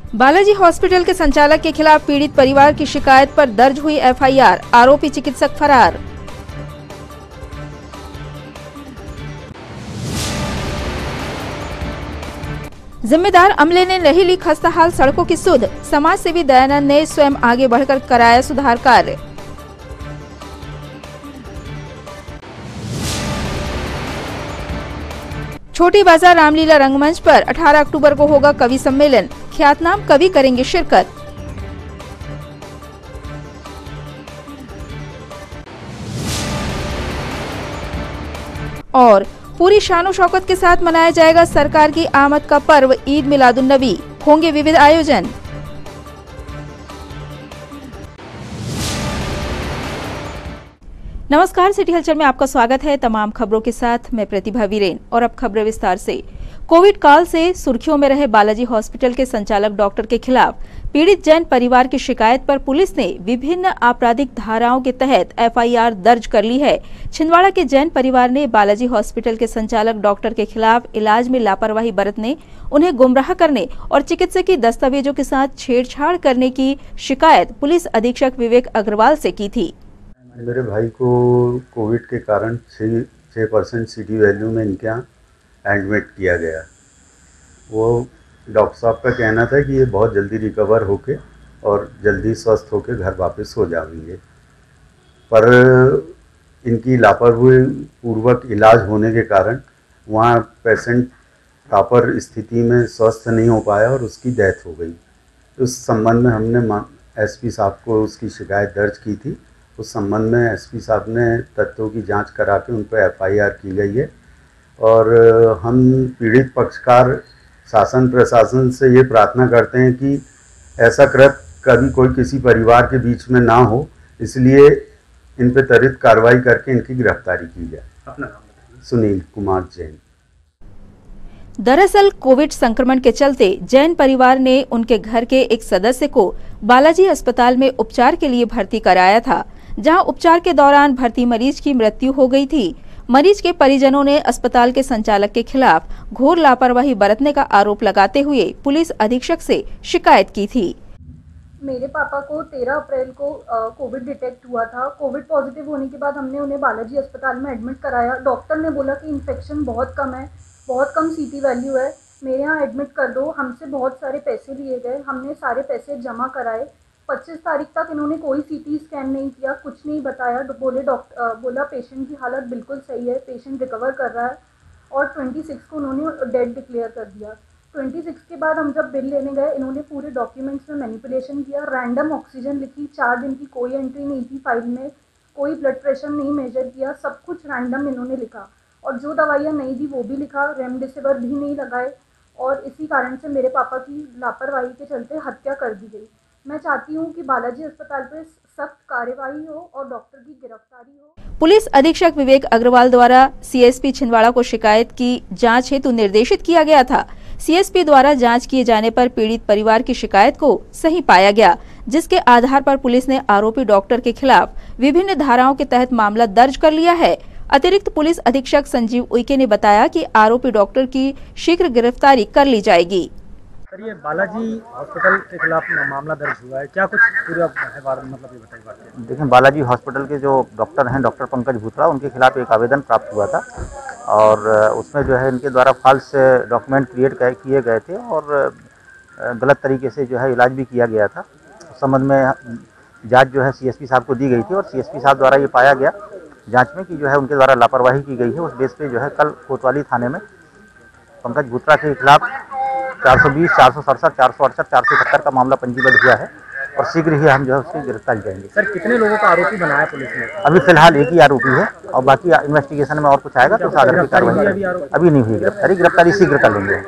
Balaji hospital के संचालक के खिलाफ पीड़ित परिवार की शिकायत पर दर्ज हुई एफआईआर, आरोपी चिकित्सक फरार। जिम्मेदार अमले ने नहीं ली खस्ताहाल सड़कों की सुध, समाज सेवी दयानंद ने स्वयं आगे बढ़कर कराया सुधार कार्य। छोटी बाजार रामलीला रंगमंच पर 18 अक्टूबर को होगा कवि सम्मेलन, ख्यातनाम कवि करेंगे शिरकत। और पूरी शानो शौकत के साथ मनाया जाएगा सरकार की आमद का पर्व ईद मिलादुन नबी, होंगे विविध आयोजन। नमस्कार, सिटी हलचल में आपका स्वागत है। तमाम खबरों के साथ मैं प्रतिभा वीरेन और अब खबरें विस्तार से। कोविड काल से सुर्खियों में रहे बालाजी हॉस्पिटल के संचालक डॉक्टर के खिलाफ पीड़ित जैन परिवार की शिकायत पर पुलिस ने विभिन्न आपराधिक धाराओं के तहत एफआईआर दर्ज कर ली है। छिंदवाड़ा के जैन परिवार ने बालाजी हॉस्पिटल के संचालक डॉक्टर के खिलाफ इलाज में लापरवाही बरतने, उन्हें गुमराह करने और चिकित्सकीय दस्तावेजों के साथ छेड़छाड़ करने की शिकायत पुलिस अधीक्षक विवेक अग्रवाल से की थी। मेरे भाई को कोविड के कारण 6% सीटी वैल्यू में इनके यहाँ एडमिट किया गया। वो डॉक्टर साहब का कहना था कि ये बहुत जल्दी रिकवर होके और जल्दी स्वस्थ होके घर वापस हो जाएंगे, पर इनकी लापरवाही पूर्वक इलाज होने के कारण वहाँ पेशेंट प्रॉपर स्थिति में स्वस्थ नहीं हो पाया और उसकी डेथ हो गई। उस संबंध में हमने एसपी साहब को उसकी शिकायत दर्ज की थी। उस संबंध में एसपी साहब ने तथ्यों की जांच करा के उन पर एफआईआर की गई है और हम पीड़ित पक्षकार शासन प्रशासन से ये प्रार्थना करते हैं कि ऐसा कृत्य कभी कोई किसी परिवार के बीच में ना हो, इसलिए इन पर त्वरित कार्रवाई करके इनकी गिरफ्तारी की जाए। अपना नाम बताइए। सुनील कुमार जैन। दरअसल कोविड संक्रमण के चलते जैन परिवार ने उनके घर के एक सदस्य को बालाजी अस्पताल में उपचार के लिए भर्ती कराया था, जहां उपचार के दौरान भर्ती मरीज की मृत्यु हो गई थी। मरीज के परिजनों ने अस्पताल के संचालक के खिलाफ घोर लापरवाही बरतने का आरोप लगाते हुए पुलिस अधीक्षक से शिकायत की थी। मेरे पापा को 13 अप्रैल को कोविड डिटेक्ट हुआ था। कोविड पॉजिटिव होने के बाद हमने उन्हें बालाजी अस्पताल में एडमिट कराया। डॉक्टर ने बोला कि इन्फेक्शन बहुत कम है, बहुत कम सीटी वैल्यू है, मेरे यहाँ एडमिट कर दो। हमसे बहुत सारे पैसे लिए गए, हमने सारे पैसे जमा कराए। 25 तारीख तक इन्होंने कोई सीटी स्कैन नहीं किया, कुछ नहीं बताया। बोला पेशेंट की हालत बिल्कुल सही है, पेशेंट रिकवर कर रहा है और 26 को उन्होंने डेड डिक्लेयर कर दिया। 26 के बाद हम जब बिल लेने गए, इन्होंने पूरे डॉक्यूमेंट्स में मैनिपुलेशन किया। रैंडम ऑक्सीजन लिखी, 4 दिन की कोई एंट्री नहीं थी फाइल में, कोई ब्लड प्रेशर नहीं मेजर किया, सब कुछ रैंडम इन्होंने लिखा और जो दवाइयाँ नहीं दी वो भी लिखा, रेमडेसिविर भी नहीं लगाए और इसी कारण से मेरे पापा की लापरवाही के चलते हत्या कर दी गई। मैं चाहती हूँ कि बालाजी अस्पताल पर सख्त कार्यवाही हो और डॉक्टर की गिरफ्तारी हो। पुलिस अधीक्षक विवेक अग्रवाल द्वारा सीएसपी छिंदवाड़ा को शिकायत की जांच हेतु निर्देशित किया गया था। सीएसपी द्वारा जांच किए जाने पर पीड़ित परिवार की शिकायत को सही पाया गया, जिसके आधार पर पुलिस ने आरोपी डॉक्टर के खिलाफ विभिन्न धाराओं के तहत मामला दर्ज कर लिया है। अतिरिक्त पुलिस अधीक्षक संजीव उइके ने बताया कि आरोपी डॉक्टर की शीघ्र गिरफ्तारी कर ली जाएगी। सर, ये बालाजी हॉस्पिटल के खिलाफ मामला दर्ज हुआ है, क्या कुछ पूरा मतलब ये बताइए। देखें, बालाजी हॉस्पिटल के जो डॉक्टर हैं, डॉक्टर पंकज भूतड़ा, उनके खिलाफ एक आवेदन प्राप्त हुआ था और उसमें जो है इनके द्वारा फॉल्स डॉक्यूमेंट क्रिएट किए गए थे और गलत तरीके से जो है इलाज भी किया गया था। उस संबंध में जांच जो है सीएसपी साहब को दी गई थी और सीएसपी साहब द्वारा ये पाया गया जांच में कि जो है उनके द्वारा लापरवाही की गई है। उस बेस पे जो है कल कोतवाली थाने में पंकज भूतड़ा के खिलाफ 420, 467, 468, 470 का मामला पंजीबद्ध हुआ है और शीघ्र ही हम जो है उसकी गिरफ्तारी करेंगे। सर, कितने लोगों का आरोपी बनाया पुलिस ने? अभी फिलहाल एक ही आरोपी है और बाकी इन्वेस्टिगेशन में और कुछ आएगा तो आगे की कार्रवाई अभी नहीं हुई। गिरफ्तारी शीघ्र कर लेंगे।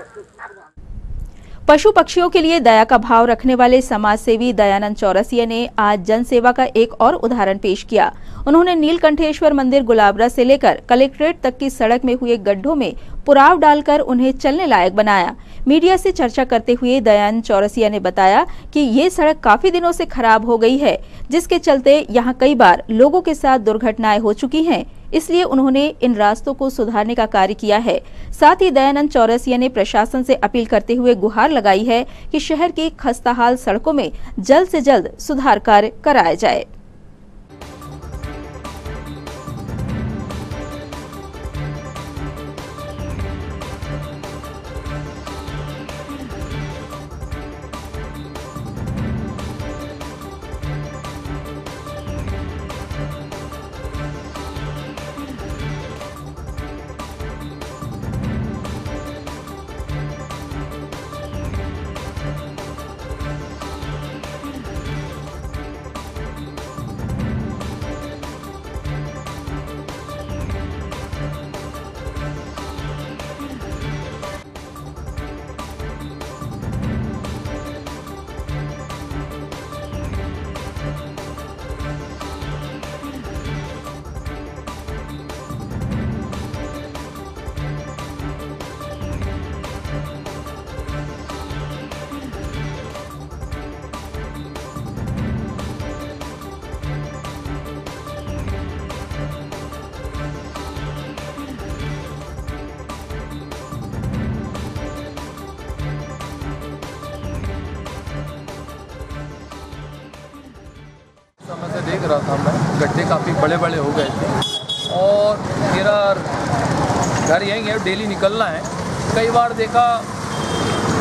पशु पक्षियों के लिए दया का भाव रखने वाले समाज सेवी दयानंद चौरसिया ने आज जन सेवा का एक और उदाहरण पेश किया। उन्होंने नीलकंठेश्वर मंदिर गुलाबरा से लेकर कलेक्ट्रेट तक की सड़क में हुए गड्ढों में पुराव डालकर उन्हें चलने लायक बनाया। मीडिया से चर्चा करते हुए दयानंद चौरसिया ने बताया कि ये सड़क काफी दिनों से खराब हो गई है, जिसके चलते यहाँ कई बार लोगों के साथ दुर्घटनाएं हो चुकी हैं। इसलिए उन्होंने इन रास्तों को सुधारने का कार्य किया है। साथ ही दयानंद चौरसिया ने प्रशासन से अपील करते हुए गुहार लगाई है कि शहर की खस्ताहाल सड़कों में जल्द से जल्द सुधार कार्य कराया जाए। समय से देख रहा था मैं, गड्ढे काफ़ी बड़े बड़े हो गए थे और मेरा घर यहीं है, डेली निकलना है। कई बार देखा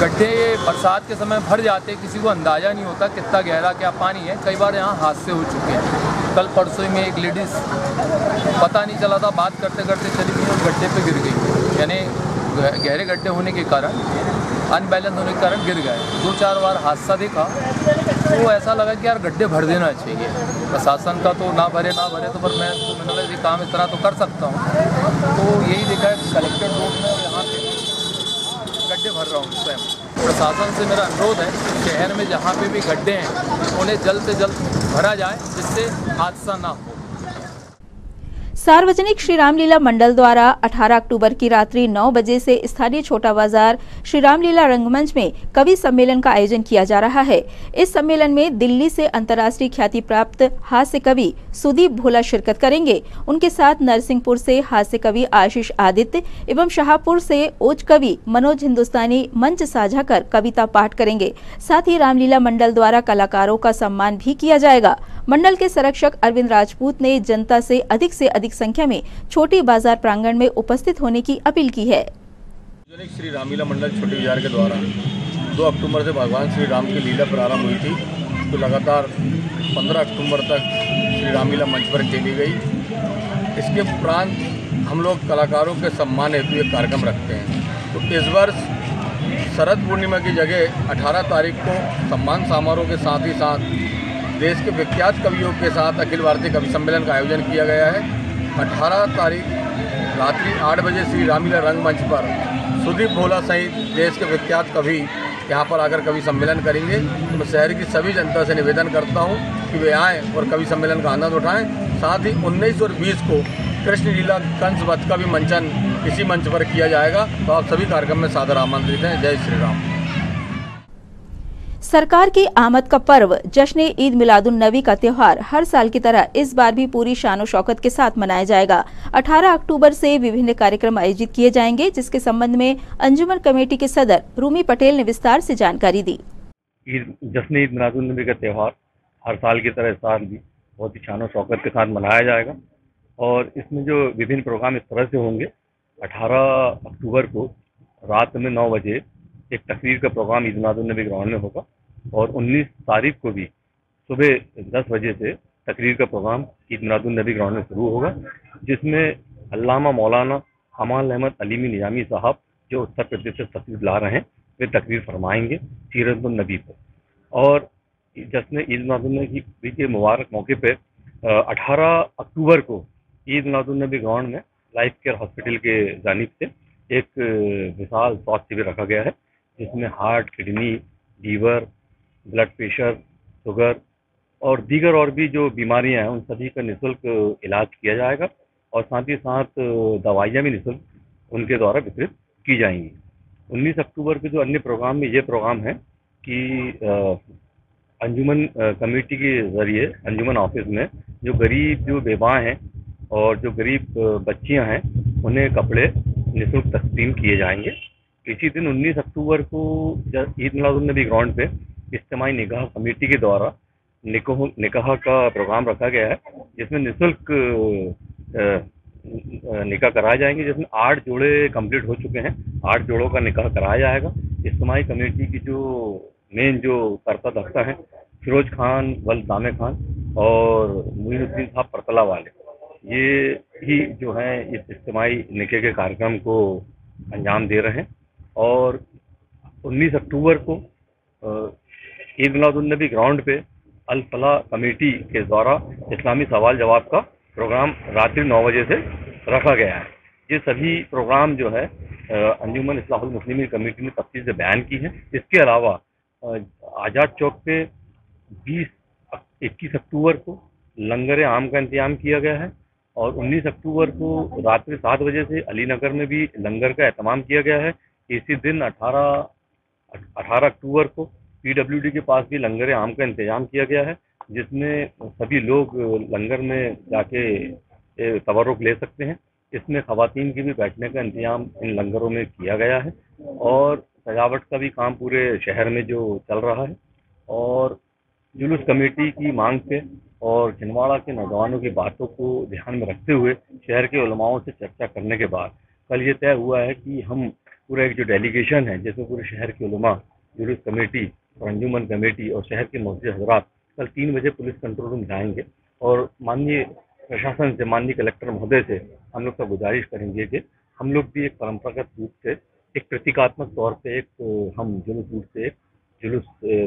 गड्ढे बरसात के समय भर जाते, किसी को अंदाज़ा नहीं होता कितना गहरा क्या पानी है। कई बार यहाँ हादसे हो चुके हैं। कल परसों में एक लेडीज़ पता नहीं चला था, बात करते करते चली गई और गड्ढे पे गिर गई। यानी गहरे गड्ढे होने के कारण, अनबैलेंस होने के कारण गिर गए। 2-4 बार हादसा देखा तो ऐसा लगा कि यार गड्ढे भर देना चाहिए। प्रशासन का तो ना भरे तो पर मैं तो मैंने ये काम इस तरह तो कर सकता हूँ। तो यही देखा है कलेक्टर रोड में, यहाँ पे गड्ढे भर रहा हूँ स्वयं। प्रशासन से मेरा अनुरोध है कि शहर में जहाँ पे भी गड्ढे हैं उन्हें जल्द से जल्द भरा जाए, जिससे हादसा ना हो। सार्वजनिक श्री रामलीला मंडल द्वारा 18 अक्टूबर की रात्रि 9 बजे से स्थानीय छोटा बाजार श्री रामलीला रंगमंच में कवि सम्मेलन का आयोजन किया जा रहा है। इस सम्मेलन में दिल्ली से अंतर्राष्ट्रीय ख्याति प्राप्त हास्य कवि सुदीप भोला शिरकत करेंगे। उनके साथ नरसिंहपुर से हास्य कवि आशीष आदित्य एवं शाहपुर से ओज कवि मनोज हिंदुस्तानी मंच साझा कर कविता पाठ करेंगे। साथ ही रामलीला मंडल द्वारा कलाकारों का सम्मान भी किया जाएगा। मंडल के संरक्षक अरविंद राजपूत ने जनता से अधिक संख्या में छोटी बाजार प्रांगण में उपस्थित होने की अपील की है। श्री रामलीला मंडल छोटे बाजार के द्वारा 2 अक्टूबर से भगवान श्री राम की लीला प्रारंभ हुई थी, तो लगातार 15 अक्टूबर तक श्री रामलीला मंच पर खेली गई। इसके उपरांत हम लोग कलाकारों के सम्मान हेतु एक कार्यक्रम रखते हैं। तो इस वर्ष शरद पूर्णिमा की जगह 18 तारीख को सम्मान समारोह के साथ ही साथ देश के विख्यात कवियों के साथ अखिल भारतीय कवि सम्मेलन का आयोजन किया गया है। 18 तारीख रात्रि 8 बजे श्री रामलीला रंगमंच पर सुदीप भोला सहित देश के विख्यात कवि यहाँ पर आकर कवि सम्मेलन करेंगे। तो मैं शहर की सभी जनता से निवेदन करता हूँ कि वे आएँ और कवि सम्मेलन का आनंद उठाएं। साथ ही 19 और 20 को कृष्ण लीला कंस वध का भी मंचन इसी मंच पर किया जाएगा। तो आप सभी कार्यक्रम में सादर आमंत्रित हैं। जय श्री राम। सरकार की आमद का पर्व जश्न ईद मिलादुन नबी का त्योहार हर साल की तरह इस बार भी पूरी शान और शौकत के साथ मनाया जाएगा। 18 अक्टूबर से विभिन्न कार्यक्रम आयोजित किए जाएंगे, जिसके संबंध में अंजुमन कमेटी के सदर रूमी पटेल ने विस्तार से जानकारी दी। जश्न ईद मिलादुन नबी का त्योहार हर साल की तरह इस साल भी बहुत ही शान और शौकत के साथ मनाया जाएगा और इसमें जो विभिन्न प्रोग्राम इस तरह से होंगे। 18 अक्टूबर को रात में 9 बजे एक तकरीर का प्रोग्राम ईद मिलादुन नबी ग्राउंड में होगा और 19 तारीख को भी सुबह 10 बजे से तकरीर का प्रोग्राम ईद मिलादुन नबी ग्राउंड में शुरू होगा, जिसमें अल्लामा मौलाना हमाल अहमद अलीमी निजामी साहब जो उत्तर प्रदेश से तशरीफ ला रहे हैं, वे तकरीर फरमाएंगे सीरतुन नबी पर। और जश्न ईद मिलादुन नबी के मुबारक मौके पर 18 अक्टूबर को ईद मिलादुन नबी ग्राउंड में लाइफ केयर हॉस्पिटल के जानिब से एक विशाल स्वास्थ्य शिविर रखा गया है, जिसमें heart, kidney, liver, blood pressure, sugar और दीगर और भी जो बीमारियां हैं उन सभी का निःशुल्क इलाज किया जाएगा और साथ ही साथ दवाइयाँ भी निःशुल्क उनके द्वारा वितरित की जाएंगी। 19 अक्टूबर के जो अन्य प्रोग्राम में ये प्रोग्राम है कि अंजुमन कमेटी के ज़रिए अंजुमन ऑफिस में जो गरीब जो बेवां हैं और जो गरीब बच्चियां हैं उन्हें कपड़े निःशुल्क तकसीम किए जाएंगे। इसी दिन 19 अक्टूबर को ईद मिलादुन्नबी ग्राउंड पे इज्तिमाई निकाह कमेटी के द्वारा निकाह का प्रोग्राम रखा गया है, जिसमें निःशुल्क निकाह कराए जाएंगे, जिसमें 8 जोड़े कंप्लीट हो चुके हैं। 8 जोड़ों का निकाह कराया जाएगा। इज्तिमाई कमेटी की जो मेन जो कर्ता धर्ता है फिरोज खान वल दामे खान और मुइनुद्दीन साहब परतला वाले, ये ही जो है इस इज्तिमाई निकाह के कार्यक्रम को अंजाम दे रहे हैं। और 19 अक्टूबर को ईद मिलादुन्नबी ग्राउंड पे अल फलाह कमेटी के द्वारा इस्लामी सवाल जवाब का प्रोग्राम रात्रि 9 बजे से रखा गया है। ये सभी प्रोग्राम जो है अंजुमन इस्लाहुल मुस्लिमीन कमेटी ने तफसील से बयान की है। इसके अलावा आज़ाद चौक पे 21 अक्टूबर को लंगर आम का इंतजाम किया गया है और 19 अक्टूबर को रात्रि 7 बजे से अली नगर में भी लंगर का एहतमाम किया गया है। इसी दिन 18 अक्टूबर को PWD के पास भी लंगर आम का इंतजाम किया गया है, जिसमें सभी लोग लंगर में जाके तबर्रुक ले सकते हैं। इसमें ख़वातीन के भी बैठने का इंतजाम इन लंगरों में किया गया है और सजावट का भी काम पूरे शहर में जो चल रहा है। और जुलूस कमेटी की मांग पे और छिंदवाड़ा के नौजवानों की बातों को ध्यान में रखते हुए शहर के उलमाओं से चर्चा करने के बाद कल ये तय हुआ है कि हम पूरा एक जो डेलीगेशन है, जिसमें पूरे शहर के उलमा, जुलूस कमेटी और अंजुमन कमेटी और शहर के मौजूद हजरात कल 3 बजे पुलिस कंट्रोल रूम जाएंगे और माननीय प्रशासन से, माननीय कलेक्टर महोदय से हम लोग का गुजारिश करेंगे कि हम लोग भी एक परंपरागत रूप से एक प्रतीकात्मक तौर पे एक हम जुलूस रूप से एक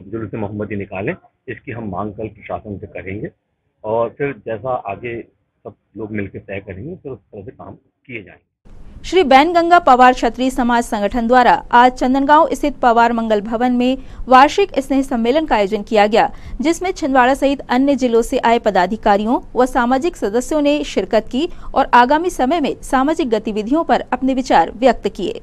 जुलूस मोहम्मदी निकालें। इसकी हम मांग कल प्रशासन से करेंगे और फिर जैसा आगे सब लोग मिलकर तय करेंगे फिर उस तरह से काम किए जाएंगे। श्री बैनगंगा पवार क्षत्रिय समाज संगठन द्वारा आज चंदनगांव स्थित पवार मंगल भवन में वार्षिक स्नेह सम्मेलन का आयोजन किया गया, जिसमें छिंदवाड़ा सहित अन्य जिलों से आए पदाधिकारियों व सामाजिक सदस्यों ने शिरकत की और आगामी समय में सामाजिक गतिविधियों पर अपने विचार व्यक्त किए।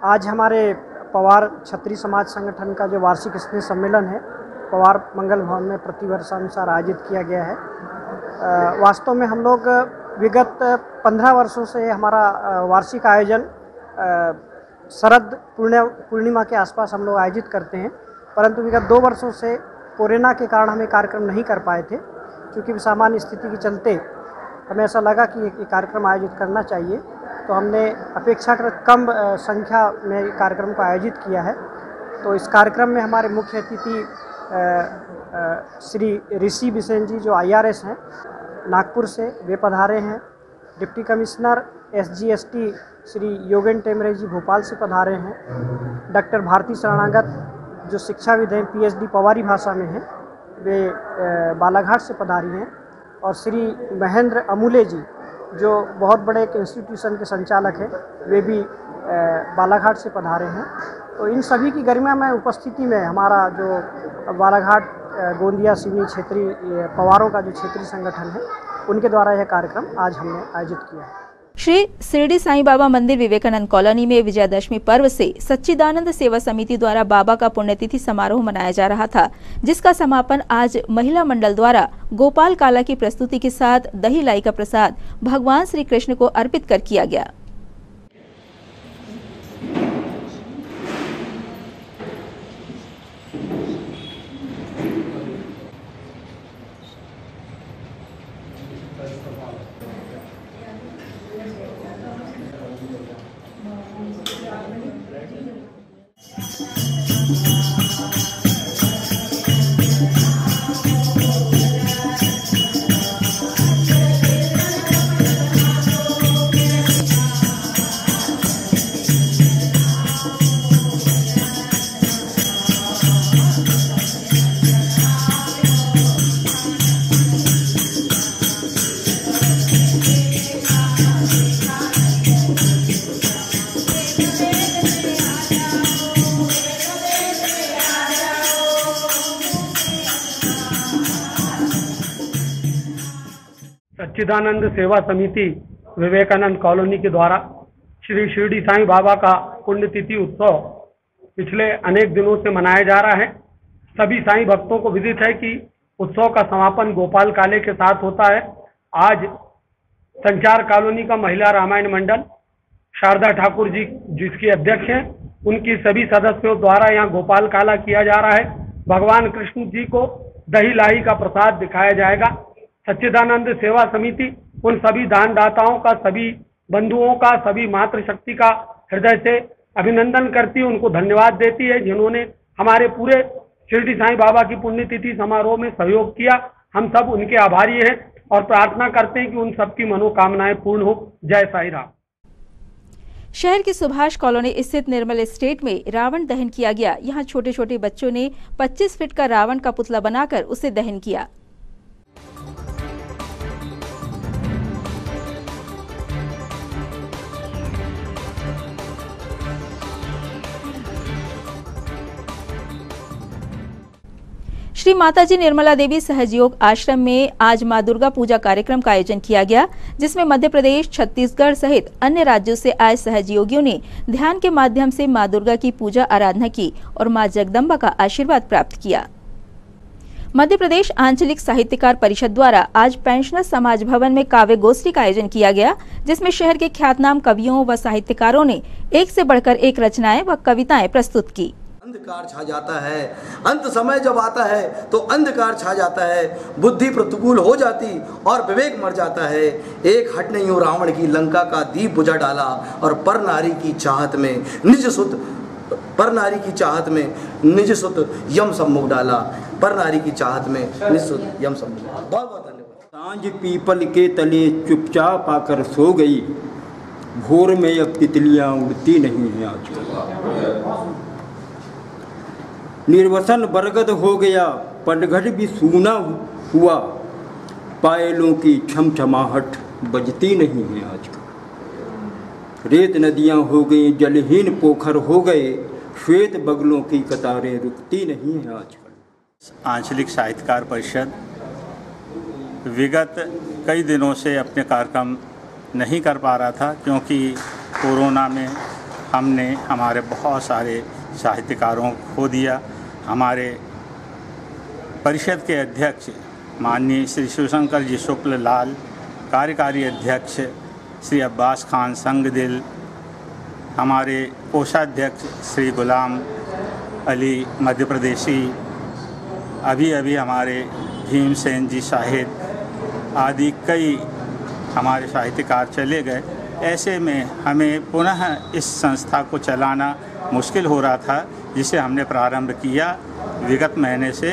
आज हमारे पवार क्षत्रिय समाज संगठन का जो वार्षिक स्नेह सम्मेलन है पवार मंगल भवन में प्रतिवर्षानुसार आयोजित किया गया है। वास्तव में हम लोग विगत 15 वर्षों से हमारा वार्षिक आयोजन शरद पूर्णिमा के आसपास हम लोग आयोजित करते हैं, परंतु विगत 2 वर्षों से कोरोना के कारण हमें कार्यक्रम नहीं कर पाए थे। क्योंकि सामान्य स्थिति के चलते हमें ऐसा लगा कि ये कार्यक्रम आयोजित करना चाहिए, तो हमने अपेक्षाकृत कम संख्या में कार्यक्रम को आयोजित किया है। तो इस कार्यक्रम में हमारे मुख्य अतिथि श्री ऋषि बिसेन जी जो IRS हैं नागपुर से, वे पधारे हैं। डिप्टी कमिश्नर SGST श्री योगेन टेमरे जी भोपाल से पधारे हैं। डॉक्टर भारती शरणागत जो शिक्षाविद हैं, PhD पवारी भाषा में हैं, वे बालाघाट से पधारी हैं। और श्री महेंद्र अमूले जी जो बहुत बड़े एक इंस्टीट्यूशन के संचालक हैं, वे भी बालाघाट से पधारे हैं। तो इन सभी की गरिमामय उपस्थिति में हमारा जो बालाघाट गोंदिया सिवनी क्षेत्रीय पवारों का जो क्षेत्रीय संगठन है, उनके द्वारा यह कार्यक्रम आज हमने आयोजित किया है। श्री शिरडी साईं बाबा मंदिर विवेकानंद कॉलोनी में विजयादशमी पर्व से सच्चिदानंद सेवा समिति द्वारा बाबा का पुण्यतिथि समारोह मनाया जा रहा था, जिसका समापन आज महिला मंडल द्वारा गोपाल काला की प्रस्तुति के साथ दही लाई का प्रसाद भगवान श्री कृष्ण को अर्पित कर किया गया। सच्चिदानंद सेवा समिति विवेकानंद कॉलोनी के द्वारा श्री शिरडी साईं बाबा का पुण्यतिथि उत्सव पिछले अनेक दिनों से मनाया जा रहा है। सभी साईं भक्तों को विदित है कि उत्सव का समापन गोपाल काले के साथ होता है। आज संचार कॉलोनी का महिला रामायण मंडल शारदा ठाकुर जी जिसकी अध्यक्ष हैं, उनकी सभी सदस्यों द्वारा यहाँ गोपाल काला किया जा रहा है। भगवान कृष्ण जी को दही लाई का प्रसाद दिखाया जाएगा। सच्चिदानंद सेवा समिति उन सभी दानदाताओं का, सभी बंधुओं का, सभी मातृशक्ति का हृदय से अभिनंदन करती है, उनको धन्यवाद देती है जिन्होंने हमारे पूरे शिरडी साईं बाबा की पुण्यतिथि समारोह में सहयोग किया। हम सब उनके आभारी हैं और प्रार्थना करते हैं कि उन सबकी मनोकामनाएं पूर्ण हो। जय साईं राम। शहर की सुभाष कॉलोनी स्थित निर्मल एस्टेट में रावण दहन किया गया। यहाँ छोटे छोटे बच्चों ने 25 फीट का रावण का पुतला बनाकर उसे दहन किया। श्री माताजी निर्मला देवी सहयोग आश्रम में आज मां दुर्गा पूजा कार्यक्रम का आयोजन किया गया, जिसमें मध्य प्रदेश, छत्तीसगढ़ सहित अन्य राज्यों से आए सहयोगियों ने ध्यान के माध्यम से मां दुर्गा की पूजा आराधना की और मां जगदम्बा का आशीर्वाद प्राप्त किया। मध्य प्रदेश आंचलिक साहित्यकार परिषद द्वारा आज पेंशनर समाज भवन में काव्य गोष्ठी का आयोजन किया गया, जिसमें शहर के ख्यातनाम कवियों व साहित्यकारों ने एक से बढ़कर एक रचनाएं व कविताएं प्रस्तुत की। अंधकार छा जाता है, अंत समय जब आता है तो अंधकार छा जाता है, बुद्धि प्रतिकूल हो जाती और विवेक मर जाता है। एक हट नहीं हो रावण की लंका का दीप बुझा डाला और पर नारी की चाहत में निज सुत यम सम्मुख डाला। पर नारी की चाहत में निज सुत यम सम्मुख डाला। बहुत बहुत धन्यवाद। सांझ पीपल के तले चुपचाप आकर सो गई, भोर में अब तितलियां उड़ती नहीं हैं आज। निर्वसन बरगद हो गया, पनघट भी सूना हुआ, पायलों की छमछमाहट बजती नहीं है आजकल। रेत नदियां हो गई, जलहीन पोखर हो गए, श्वेत बगलों की कतारें रुकती नहीं है आजकल। आंचलिक साहित्यकार परिषद विगत कई दिनों से अपने कार्यक्रम नहीं कर पा रहा था, क्योंकि कोरोना में हमने हमारे बहुत सारे साहित्यकारों को खो दिया। हमारे परिषद के अध्यक्ष माननीय श्री शिवशंकर जी शुक्ल लाल, कार्यकारी अध्यक्ष श्री अब्बास खान संगदिल, हमारे कोषाध्यक्ष श्री गुलाम अली मध्य प्रदेशी, अभी अभी हमारे भीमसेन जी शाहिद आदि कई हमारे साहित्यकार चले गए। ऐसे में हमें पुनः इस संस्था को चलाना मुश्किल हो रहा था, जिसे हमने प्रारंभ किया विगत महीने से,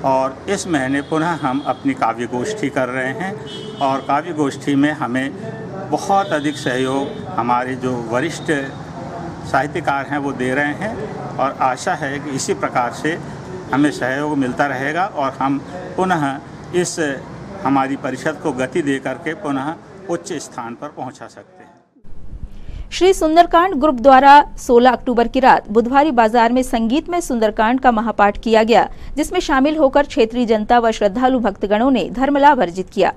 और इस महीने पुनः हम अपनी काव्य गोष्ठी कर रहे हैं। और काव्य गोष्ठी में हमें बहुत अधिक सहयोग हमारे जो वरिष्ठ साहित्यकार हैं वो दे रहे हैं, और आशा है कि इसी प्रकार से हमें सहयोग मिलता रहेगा और हम पुनः इस हमारी परिषद को गति दे करके पुनः उच्च स्थान पर पहुंचा सकते हैं। श्री सुंदरकांड ग्रुप द्वारा 16 अक्टूबर की रात बुधवारी बाजार में संगीत में सुंदरकांड का महापाठ किया गया, जिसमें शामिल होकर क्षेत्रीय जनता व श्रद्धालु भक्तगणों ने धर्म लाभ अर्जित किया।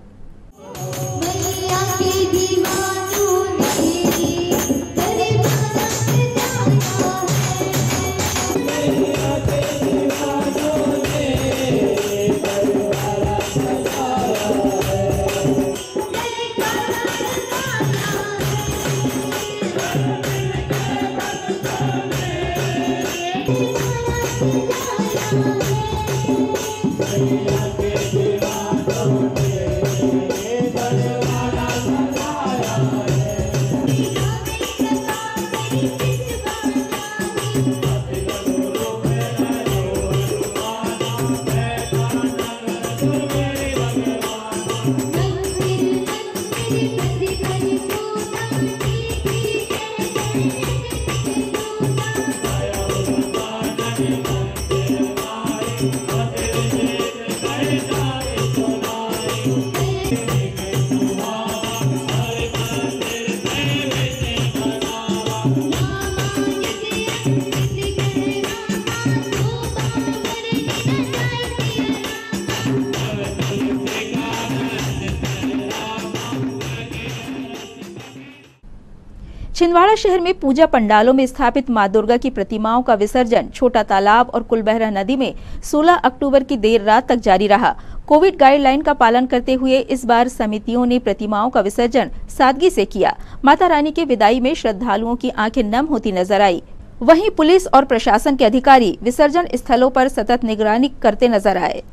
छिंदवाड़ा शहर में पूजा पंडालों में स्थापित मां दुर्गा की प्रतिमाओं का विसर्जन छोटा तालाब और कुलबहरा नदी में 16 अक्टूबर की देर रात तक जारी रहा। कोविड गाइडलाइन का पालन करते हुए इस बार समितियों ने प्रतिमाओं का विसर्जन सादगी से किया। माता रानी के विदाई में श्रद्धालुओं की आंखें नम होती नजर आई। वहीं पुलिस और प्रशासन के अधिकारी विसर्जन स्थलों पर सतत निगरानी करते नजर आए।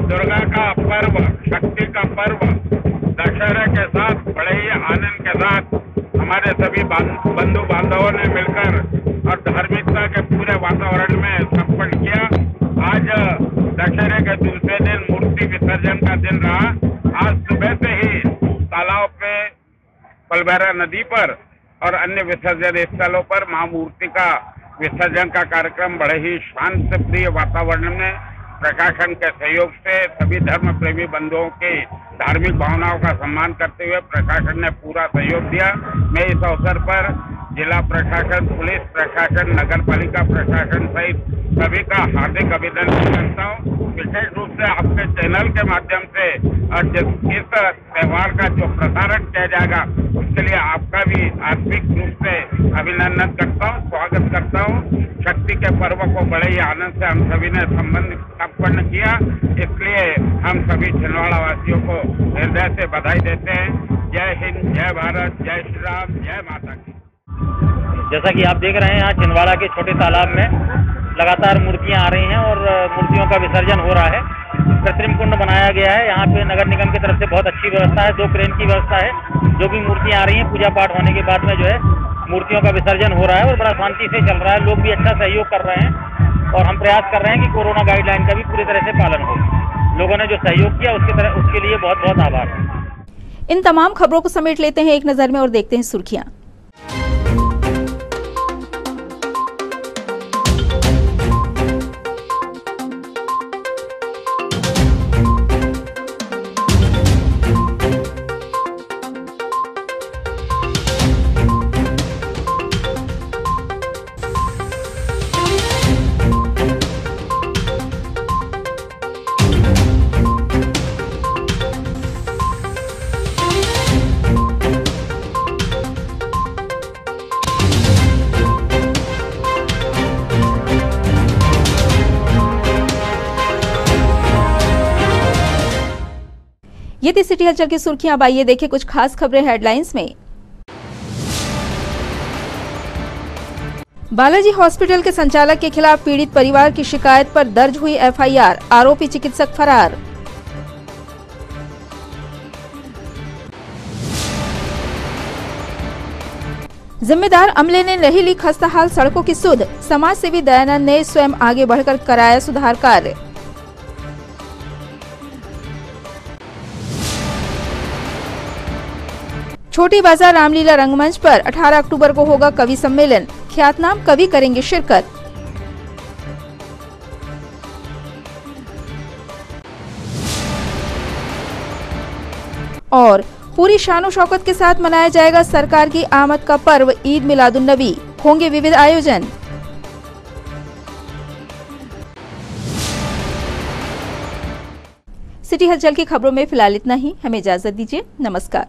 दुर्गा का पर्व, शक्ति का पर्व दशहरा के साथ बड़े ही आनंद के साथ हमारे सभी बंधु बांधवों ने मिलकर और धार्मिकता के पूरे वातावरण में संपन्न किया। आज दशहरे के दूसरे दिन मूर्ति विसर्जन का दिन रहा। आज सुबह पलभैरा नदी पर और अन्य विसर्जन स्थलों पर महामूर्ति का विसर्जन का कार्यक्रम बड़े ही शांतिप्रिय वातावरण में प्रशासन के सहयोग से सभी धर्म प्रेमी बंधुओं की धार्मिक भावनाओं का सम्मान करते हुए प्रशासन ने पूरा सहयोग दिया। मैं इस अवसर पर जिला प्रशासन, पुलिस प्रशासन, नगर पालिका प्रशासन सहित सभी का हार्दिक अभिनंदन करता हूँ। विशेष रूप से आपके चैनल के माध्यम से और इस त्योहार का जो प्रसारण किया जाएगा उसके लिए आपका भी आत्मिक रूप से अभिनंदन करता हूँ, स्वागत करता हूँ। शक्ति के पर्व को बड़े ही आनंद से हम सभी ने संपन्न किया, इसलिए हम सभी छिंदवाड़ा वासियों को हृदय से बधाई देते हैं। जय हिंद, जय भारत, जय श्री राम, जय माता की। जैसा कि आप देख रहे हैं, यहाँ छिंदवाड़ा के छोटे तालाब में लगातार मूर्तियां आ रही हैं और मूर्तियों का विसर्जन हो रहा है। कृत्रिम कुंड बनाया गया है। यहाँ पे नगर निगम की तरफ से बहुत अच्छी व्यवस्था है, 2 क्रेन की व्यवस्था है। जो भी मूर्तियां आ रही हैं, पूजा पाठ होने के बाद में जो है मूर्तियों का विसर्जन हो रहा है और बड़ा शांति से चल रहा है। लोग भी अच्छा सहयोग कर रहे हैं और हम प्रयास कर रहे हैं कि कोरोना गाइडलाइन का भी पूरी तरह से पालन हो। लोगों ने जो सहयोग किया उसके लिए बहुत बहुत आभार। इन तमाम खबरों को समेट लेते हैं एक नजर में और देखते हैं सुर्खियां। ये थी सिटी हलचल की सुर्खियां। अब आइए देखें कुछ खास खबरें हेडलाइंस में। बालाजी हॉस्पिटल के संचालक के खिलाफ पीड़ित परिवार की शिकायत पर दर्ज हुई एफआईआर, आरोपी चिकित्सक फरार। जिम्मेदार अमले ने नहीं ली खस्ताहाल सड़कों की सुध, समाज सेवी दयानंद ने स्वयं आगे बढ़कर कराया सुधार कार्य। छोटी बाजार रामलीला रंगमंच पर 18 अक्टूबर को होगा कवि सम्मेलन, ख्यातनाम कवि करेंगे शिरकत। और पूरी शानो शौकत के साथ मनाया जाएगा सरकार की आमद का पर्व ईद मिलादुन नबी, होंगे विविध आयोजन। सिटी हलचल की खबरों में फिलहाल इतना ही। हमें इजाजत दीजिए। नमस्कार।